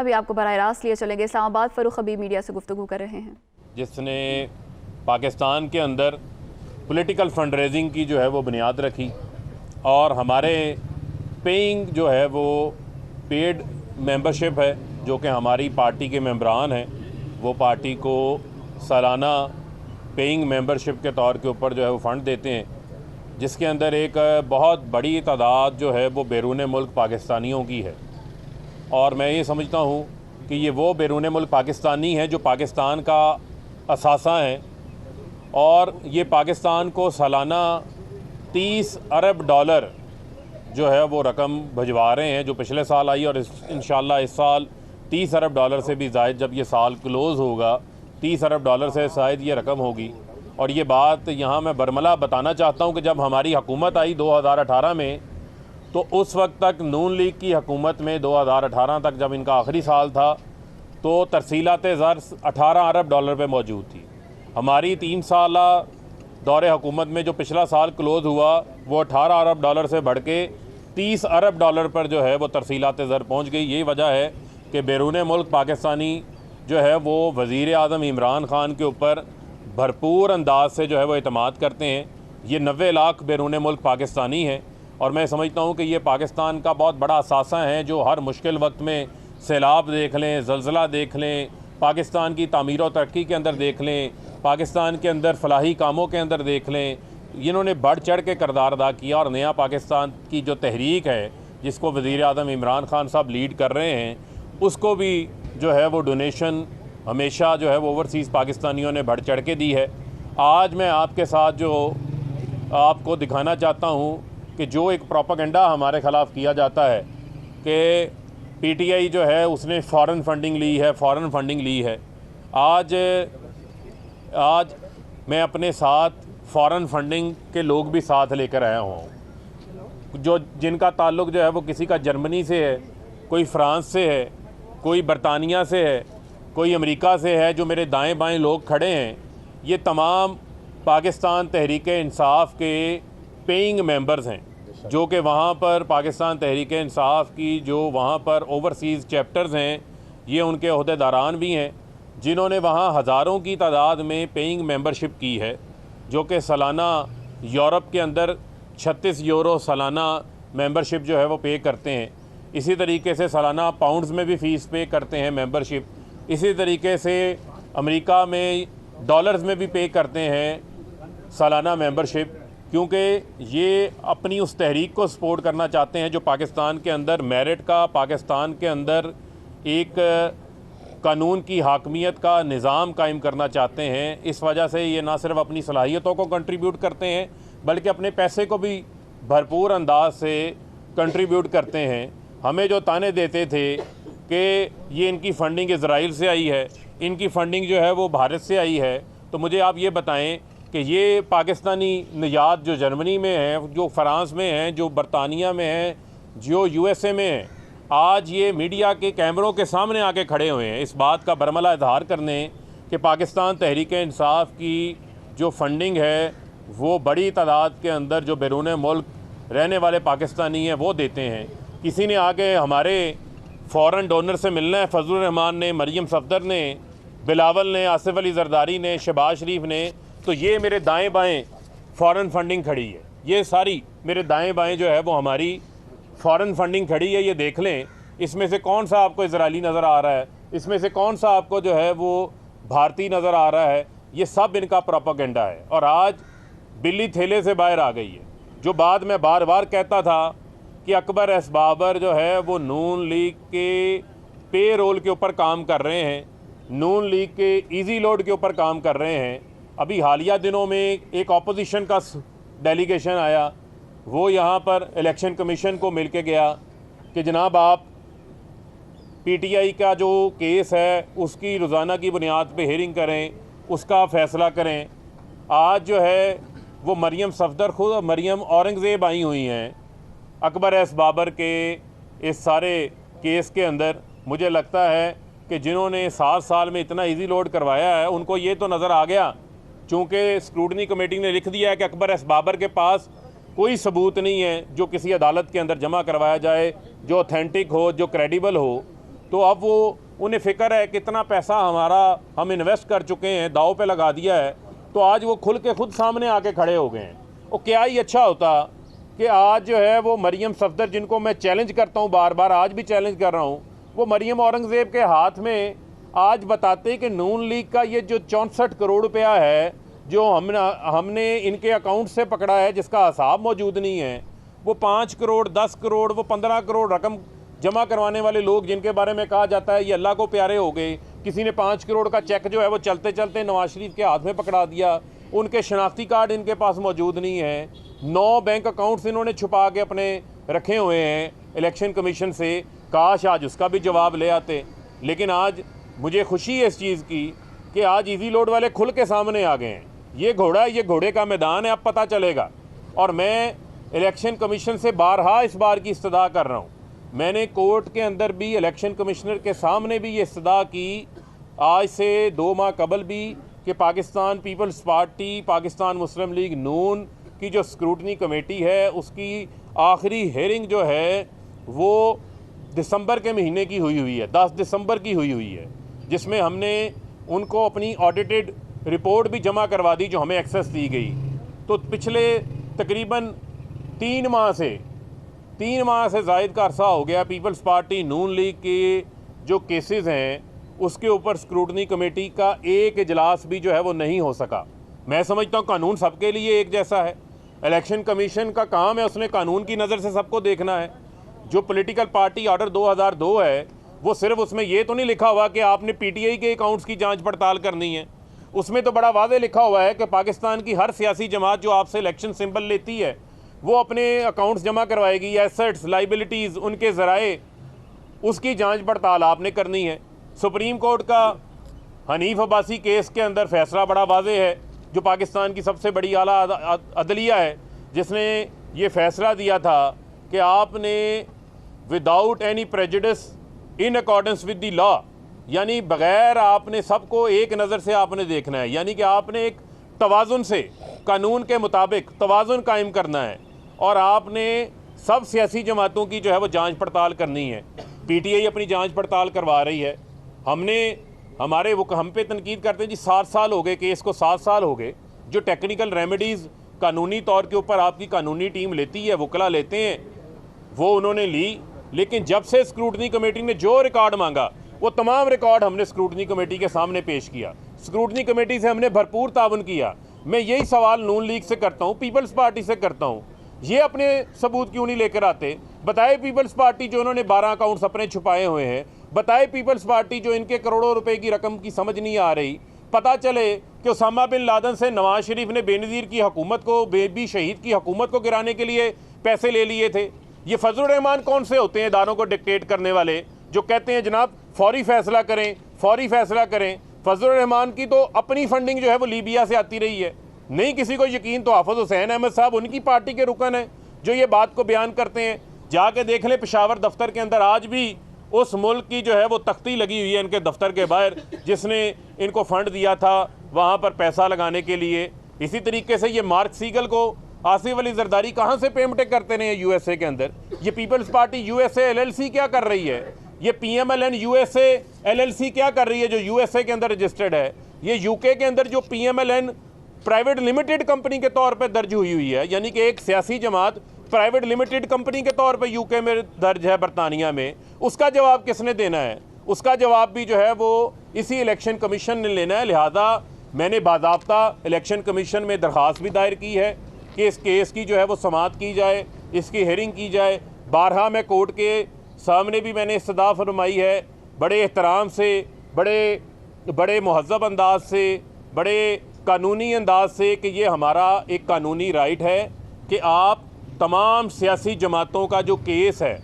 अभी आपको बराह रास्त लिए चलेंगे। इस्लामाबाद फ़ारूक हबीब मीडिया से गुफ्तगू कर रहे हैं। जिसने पाकिस्तान के अंदर पॉलिटिकल फंड रेजिंग की जो है वो बुनियाद रखी और हमारे पेइंग जो है वो पेड मेंबरशिप है, जो कि हमारी पार्टी के मेंबरान हैं, वो पार्टी को सालाना पेइंग मेंबरशिप के तौर के ऊपर जो है वो फ़ंड देते हैं, जिसके अंदर एक बहुत बड़ी तादाद जो है वो बैरून मुल्क पाकिस्तानियों की है। और मैं ये समझता हूँ कि ये वो बैरून मुल्क पाकिस्तानी हैं जो पाकिस्तान का असासा हैं और ये पाकिस्तान को सालाना 30 अरब डॉलर जो है वो रकम भिजवा रहे हैं, जो पिछले साल आई और इंशाल्लाह इस साल 30 अरब डॉलर से भी ज़ायद, जब ये साल क्लोज़ होगा 30 अरब डॉलर से शायद ये रकम होगी। और ये बात यहाँ मैं बरमला बताना चाहता हूँ कि जब हमारी हुकूमत आई 2018 में, तो उस वक्त तक नून लीग की हुकूमत में 2018 तक जब इनका आखिरी साल था तो तरसीलात ज़र 18 अरब डॉलर पे मौजूद थी। हमारी 3 साल दौरे हुकूमत में जो पिछला साल क्लोज़ हुआ वो 18 अरब डॉलर से बढ़ के 30 अरब डॉलर पर जो है वो तरसीलात ज़र पहुँच गई। यही वजह है कि बैरून मुल्क पाकिस्तानी जो है वो वज़ीर आज़म इमरान ख़ान के ऊपर भरपूर अंदाज से जो है वो एतमाद करते हैं। ये 90 लाख बैरून मुल्क पाकिस्तानी हैं और मैं समझता हूँ कि ये पाकिस्तान का बहुत बड़ा असासा है, जो हर मुश्किल वक्त में सैलाब देख लें, ज़लज़ला देख लें, पाकिस्तान की तामीर और तरक्की के अंदर देख लें, पाकिस्तान के अंदर फलाही कामों के अंदर देख लें, इन्होंने बढ़ चढ़ के किरदार अदा किया। और नया पाकिस्तान की जो तहरीक है जिसको वज़ीर आज़म इमरान ख़ान साहब लीड कर रहे हैं, उसको भी जो है वो डोनेशन हमेशा जो है वो ओवरसीज़ पाकिस्तानियों ने बढ़ चढ़ के दी है। आज मैं आपके साथ जो आपको दिखाना चाहता हूँ कि जो एक प्रोपेगेंडा हमारे ख़िलाफ़ किया जाता है कि पीटीआई जो है उसने फ़ॉरेन फंडिंग ली है। आज मैं अपने साथ फ़ॉरेन फंडिंग के लोग भी साथ लेकर आया हूँ, जो जिनका ताल्लुक़ जो है वो किसी का जर्मनी से है, कोई फ़्रांस से है, कोई बरतानिया से है, कोई अमेरिका से है। जो मेरे दाएं बाएं लोग खड़े हैं ये तमाम पाकिस्तान तहरीक इंसाफ के पेइंग मेंबर्स हैं, जो कि वहाँ पर पाकिस्तान तहरीक इंसाफ की जो वहाँ पर ओवरसीज़ चैप्टर्स हैं, ये उनके अहदेदारान भी हैं, जिन्होंने वहाँ हज़ारों की तादाद में पेइंग मेंबरशिप की है, जो कि सालाना यूरोप के अंदर 36 यूरो सालाना मेंबरशिप जो है वो पे करते हैं। इसी तरीके से सालाना पाउंड्स में भी फ़ीस पे करते हैं मेंबरशिप। इसी तरीके से अमेरिका में डॉलर्स में भी पे करते हैं सालाना मेंबरशिप, क्योंकि ये अपनी उस तहरीक को सपोर्ट करना चाहते हैं जो पाकिस्तान के अंदर मेरिट का, पाकिस्तान के अंदर एक कानून की हाकमियत का निज़ाम कायम करना चाहते हैं। इस वजह से ये ना सिर्फ अपनी सलाहियतों को कंट्रीब्यूट करते हैं बल्कि अपने पैसे को भी भरपूर अंदाज से कंट्रीब्यूट करते हैं। हमें जो ताने देते थे कि ये इनकी फ़ंडिंग इज़राइल से आई है, इनकी फ़ंडिंग जो है वो भारत से आई है, तो मुझे आप ये बताएं कि ये पाकिस्तानी निजात जो जर्मनी में हैं, जो फ़्रांस में हैं, जो बरतानिया में हैं, जो यूएसए में हैं, आज ये मीडिया के कैमरों के सामने आके खड़े हुए हैं इस बात का बरमला इजहार करने कि पाकिस्तान तहरीक इंसाफ की जो फ़ंडिंग है वो बड़ी तादाद के अंदर जो बैरून मुल्क रहने वाले पाकिस्तानी हैं वो देते हैं। किसी ने आके हमारे फ़ॉरेन डोनर से मिलना है, फजलुर रहमान ने, मरियम सफदर ने, बिलावल ने, आसिफ अली जरदारी ने, शहबाज शरीफ ने, तो ये मेरे दाएं बाएं फ़ॉरेन फंडिंग खड़ी है। ये सारी मेरे दाएं बाएं जो है वो हमारी फ़ॉरेन फंडिंग खड़ी है। ये देख लें, इसमें से कौन सा आपको इजरायली नज़र आ रहा है, इसमें से कौन सा आपको जो है वो भारतीय नज़र आ रहा है। ये सब इनका प्रोपेगेंडा है और आज बिल्ली थैले से बाहर आ गई है। जो बात मैं बार बार कहता था कि अकबर एस बाबर जो है वो नून लीग के पे रोल के ऊपर काम कर रहे हैं, नून लीग के इजी लोड के ऊपर काम कर रहे हैं। अभी हालिया दिनों में एक ऑपोजिशन का डेलीगेशन आया, वो यहाँ पर इलेक्शन कमीशन को मिल के गया कि जनाब आप पीटीआई का जो केस है उसकी रोज़ाना की बुनियाद पे हेयरिंग करें, उसका फ़ैसला करें। आज जो है वो मरियम सफदर खुद मरियम औरंगज़ेब आई हुई हैं अकबर एस बाबर के इस सारे केस के अंदर। मुझे लगता है कि जिन्होंने 7 साल में इतना इजी लोड करवाया है उनको ये तो नज़र आ गया, चूँकि स्क्रूटनी कमेटी ने लिख दिया है कि अकबर एस बाबर के पास कोई सबूत नहीं है जो किसी अदालत के अंदर जमा करवाया जाए, जो ऑथेंटिक हो, जो क्रेडिबल हो। तो अब वो उन्हें फ़िक्र है कितना पैसा हम इन्वेस्ट कर चुके हैं, दाव पे लगा दिया है, तो आज वो खुल के खुद सामने आके खड़े हो गए हैं। और क्या ही अच्छा होता कि आज जो है वो मरियम सफदर, जिनको मैं चैलेंज करता हूँ बार बार, आज भी चैलेंज कर रहा हूँ, वो मरियम औरंगज़ेब के हाथ में आज बताते कि नून लीग का ये जो 64 करोड़ रुपया है जो हमने इनके अकाउंट से पकड़ा है, जिसका हिसाब मौजूद नहीं है, वो 5 करोड़ 10 करोड़ वो 15 करोड़ रकम जमा करवाने वाले लोग जिनके बारे में कहा जाता है ये अल्लाह को प्यारे हो गए, किसी ने 5 करोड़ का चेक जो है वो चलते चलते नवाज शरीफ के हाथ में पकड़ा दिया, उनके शनाख्ती कार्ड इनके पास मौजूद नहीं है, 9 बैंक अकाउंट्स इन्होंने छुपा के अपने रखे हुए हैं इलेक्शन कमीशन से। काश आज उसका भी जवाब ले आते। लेकिन आज मुझे खुशी है इस चीज़ की कि आज इजी लोड वाले खुल के सामने आ गए हैं। ये घोड़े का मैदान है, अब पता चलेगा। और मैं इलेक्शन कमीशन से बारहा इस बार की इस्तदा कर रहा हूँ। मैंने कोर्ट के अंदर भी इलेक्शन कमिश्नर के सामने भी ये इस्तदा की आज से 2 माह कबल भी कि पाकिस्तान पीपल्स पार्टी, पाकिस्तान मुस्लिम लीग नून की जो स्क्रूटनी कमेटी है उसकी आखिरी हेयरिंग जो है वो दिसंबर के महीने की हुई है, 10 दिसंबर की हुई है, जिसमें हमने उनको अपनी ऑडिटेड रिपोर्ट भी जमा करवा दी जो हमें एक्सेस दी गई। तो पिछले तकरीबन 3 माह से ज़ायद का अरसा हो गया पीपल्स पार्टी नून लीग के जो केसेस हैं उसके ऊपर स्क्रूटनी कमेटी का एक इजलास भी जो है वो नहीं हो सका। मैं समझता हूँ कानून सबके लिए एक जैसा है। इलेक्शन कमीशन का काम है, उसने कानून की नज़र से सबको देखना है। जो पॉलिटिकल पार्टी ऑर्डर 2002 है वो सिर्फ उसमें ये तो नहीं लिखा हुआ कि आपने पीटीआई के अकाउंट्स की जांच पड़ताल करनी है, उसमें तो बड़ा वाज़े लिखा हुआ है कि पाकिस्तान की हर सियासी जमात जो आपसे इलेक्शन सिंबल लेती है वो अपने अकाउंट्स जमा करवाएगी, एसेट्स लाइबिलिटीज़ उनके ज़राए, उसकी जांच पड़ताल आपने करनी है। सुप्रीम कोर्ट का हनीफ अब्बासी केस के अंदर फैसला बड़ा वाज़े है, जो पाकिस्तान की सबसे बड़ी आला अदलिया है, जिसने ये फैसला दिया था कि आपने without any prejudice in accordance with the law, यानी बग़ैर आपने सबको एक नज़र से आपने देखना है, यानी कि आपने एक तवाज़ुन से कानून के मुताबिक तवाज़ुन कायम करना है और आपने सब सियासी जमातों की जो है वो जांच पड़ताल करनी है। पीटीआई अपनी जांच पड़ताल करवा रही है। हम पे तनकीद करते हैं जी 7 साल हो गए केस को, 7 साल हो गए। जो टेक्निकल रेमेडीज़ कानूनी तौर के ऊपर आपकी कानूनी टीम लेती है, वकला लेते हैं, वो उन्होंने ली। लेकिन जब से स्क्रूटनी कमेटी ने जो रिकॉर्ड मांगा वो तमाम रिकॉर्ड हमने स्क्रूटनी कमेटी के सामने पेश किया। स्क्रूटनी कमेटी से हमने भरपूर ताउन किया। मैं यही सवाल नून लीग से करता हूँ, पीपल्स पार्टी से करता हूँ, ये अपने सबूत क्यों नहीं लेकर आते? बताए पीपल्स पार्टी जो उन्होंने 12 अकाउंट्स अपने छुपाए हुए हैं, बताए पीपल्स पार्टी जो इनके करोड़ों रुपए की रकम की समझ नहीं आ रही। पता चले कि उसामा बिन लादेन से नवाज शरीफ ने बेनज़ीर की हुकूमत को, बेबी शहीद की हुकूमत को गिराने के लिए पैसे ले लिए थे। ये फजलुर रहमान कौन से होते हैं इदारों को डिक्टेट करने वाले, जो कहते हैं जनाब फौरी फैसला करें, फौरी फैसला करें। फजलुर रहमान की तो अपनी फंडिंग जो है वो लीबिया से आती रही है। नहीं किसी को यकीन तो हाफिज हुसैन अहमद साहब उनकी पार्टी के रुकन हैं जो ये बात को बयान करते हैं। जाके देख लें पेशावर दफ्तर के अंदर आज भी उस मुल्क की जो है वो तख्ती लगी हुई है इनके दफ्तर के बाहर, जिसने इनको फंड दिया था वहाँ पर पैसा लगाने के लिए। इसी तरीके से ये मार्क सीगल को आसिफ अली जरदारी कहाँ से पेमेंटें करते रहे यूएसए के अंदर। ये पीपल्स पार्टी यूएसए एलएलसी क्या कर रही है? ये पीएमएलएन यूएसए एलएलसी क्या कर रही है जो यूएसए के अंदर रजिस्टर्ड है? ये यूके के अंदर जो पीएमएलएन प्राइवेट लिमिटेड कंपनी के तौर पर दर्ज हुई है, यानी कि एक सियासी जमात प्राइवेट लिमिटेड कंपनी के तौर पर यूके में दर्ज है बरतानिया में, उसका जवाब किसने देना है? उसका जवाब भी जो है वो इसी इलेक्शन कमीशन ने लेना है। लिहाजा मैंने बाज़ाब्ता इलेक्शन कमीशन में दरख्वास्त भी दायर की है कि इस केस की जो है वो समाअत की जाए, इसकी हेयरिंग की जाए। बारहा मैं कोर्ट के सामने भी मैंने इस्तदा फरमाई है, बड़े एहतराम से, बड़े महज़्ज़ब अंदाज से, बड़े कानूनी अंदाज से, कि ये हमारा एक कानूनी राइट है कि आप तमाम सियासी जमातों का जो केस है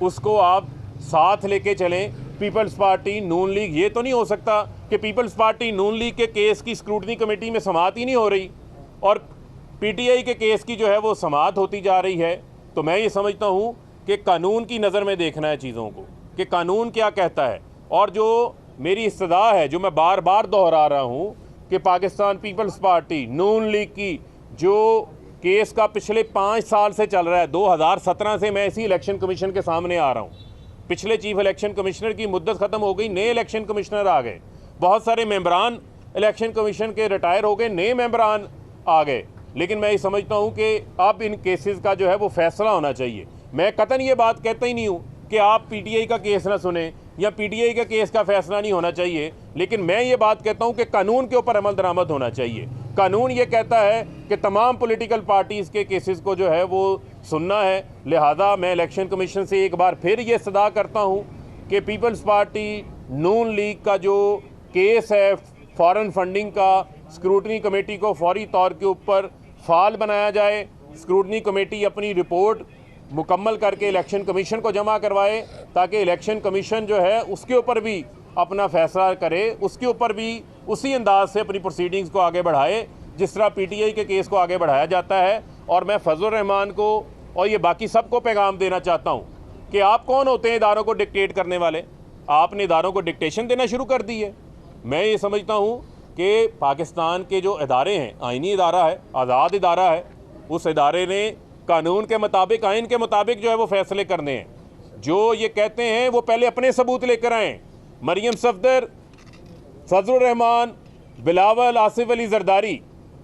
उसको आप साथ लेके चलें। पीपल्स पार्टी नून लीग, ये तो नहीं हो सकता कि पीपल्स पार्टी नून लीग के केस की स्क्रूटनी कमेटी में समाअत ही नहीं हो रही और पीटीआई के केस की जो है वो समाअत होती जा रही है। तो मैं ये समझता हूँ कि कानून की नज़र में देखना है चीज़ों को, कि कानून क्या कहता है। और जो मेरी इस्तदा है, जो मैं बार बार दोहरा रहा हूँ, कि पाकिस्तान पीपल्स पार्टी नून लीग की जो केस का पिछले 5 साल से चल रहा है, 2017 से मैं इसी इलेक्शन कमीशन के सामने आ रहा हूँ, पिछले चीफ इलेक्शन कमिश्नर की मुद्दत ख़त्म हो गई, नए इलेक्शन कमिश्नर आ गए, बहुत सारे मेंबरान इलेक्शन कमीशन के रिटायर हो गए, नए मेंबरान आ गए। लेकिन मैं ये समझता हूँ कि अब इन केसेस का जो है वो फैसला होना चाहिए। मैं कतन ये बात कहता ही नहीं हूँ कि आप पीटीआई का केस ना सुने या पीटीआई का केस का फैसला नहीं होना चाहिए, लेकिन मैं ये बात कहता हूँ कि कानून के ऊपर अमल दरामद होना चाहिए। कानून ये कहता है कि तमाम पॉलिटिकल पार्टीज़ के केसेस को जो है वो सुनना है। लिहाजा मैं इलेक्शन कमीशन से एक बार फिर ये सदा करता हूँ कि पीपल्स पार्टी नून लीग का जो केस है फॉरेन फंडिंग का, स्क्रूटनी कमेटी को फौरी तौर के ऊपर फाल बनाया जाए। स्क्रूटनी कमेटी अपनी रिपोर्ट मुकम्मल करके इलेक्शन कमीशन को जमा करवाए ताकि इलेक्शन कमीशन जो है उसके ऊपर भी अपना फैसला करे, उसके ऊपर भी उसी अंदाज से अपनी प्रोसीडिंग्स को आगे बढ़ाए जिस तरह पीटीआई के केस को आगे बढ़ाया जाता है। और मैं फजलुर रहमान को और ये बाकी सबको पैगाम देना चाहता हूँ कि आप कौन होते हैं इदारों को डिक्टेट करने वाले? आपने इदारों को डिक्टेशन देना शुरू कर दी है। मैं ये समझता हूँ कि पाकिस्तान के जो इदारे हैं, आइनी इदारा है, आज़ाद इदारा है, उस इदारे ने कानून के मुताबिक, आइन के मुताबिक जो है वो फैसले करने हैं। जो ये कहते हैं वो पहले अपने सबूत लेकर आएँ। मरियम सफदर, फजलुर रहमान, बिलावल, आसिफ अली जरदारी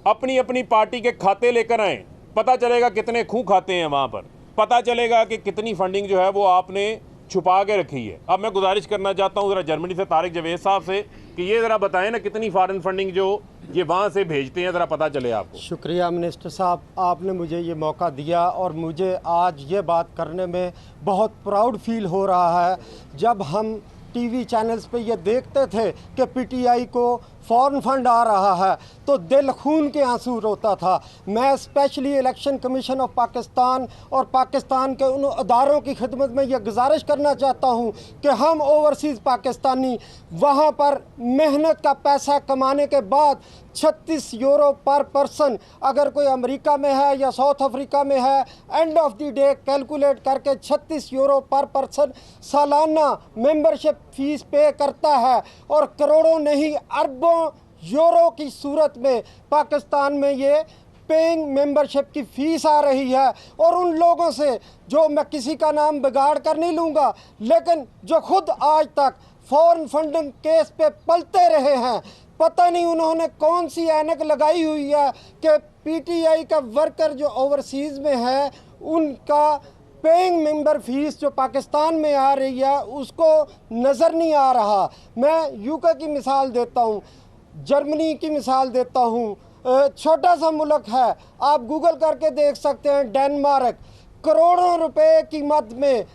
अपनी अपनी पार्टी के खाते लेकर आएँ। पता चलेगा कितने खूह खाते हैं वहाँ पर, पता चलेगा कि कितनी फंडिंग जो है वो आपने छुपा के रखी है। अब मैं गुजारिश करना चाहता हूँ ज़रा जर्मनी से तारिक जवेद साहब से कि ये ज़रा बताएं ना कितनी फॉरेन फंडिंग जो ये वहाँ से भेजते हैं, ज़रा पता चले आपको। शुक्रिया मिनिस्टर साहब, आपने मुझे ये मौका दिया और मुझे आज ये बात करने में बहुत प्राउड फील हो रहा है। जब हम टीवी चैनल्स पे ये देखते थे कि पीटीआई को फॉरेन फंड आ रहा है तो दिल खून के आंसू रोता था। मैं specially election commission of Pakistan और पाकिस्तान के उन अदारों की खिदमत में ये गुजारिश करना चाहता हूँ कि हम ओवरसीज़ पाकिस्तानी वहाँ पर मेहनत का पैसा कमाने के बाद 36 यूरो पर पर्सन, अगर कोई अमेरिका में है या साउथ अफ्रीका में है, end of the day calculate करके 36 यूरो पर पर्सन सालाना मेंबरशिप फीस पे करता है और करोड़ों नहीं अरबों यूरो की सूरत में पाकिस्तान में ये पेइंग मेंबरशिप की फ़ीस आ रही है। और उन लोगों से, जो मैं किसी का नाम बिगाड़ कर नहीं लूँगा, लेकिन जो खुद आज तक फॉरेन फंडिंग केस पे पलते रहे हैं, पता नहीं उन्होंने कौन सी ऐनक लगाई हुई है कि पीटीआई का वर्कर जो ओवरसीज़ में है उनका पेइंग मेंबर फीस जो पाकिस्तान में आ रही है उसको नज़र नहीं आ रहा। मैं यूके की मिसाल देता हूँ, जर्मनी की मिसाल देता हूँ, छोटा सा मुल्क है, आप गूगल करके देख सकते हैं, डेनमार्क। करोड़ों रुपए की मद में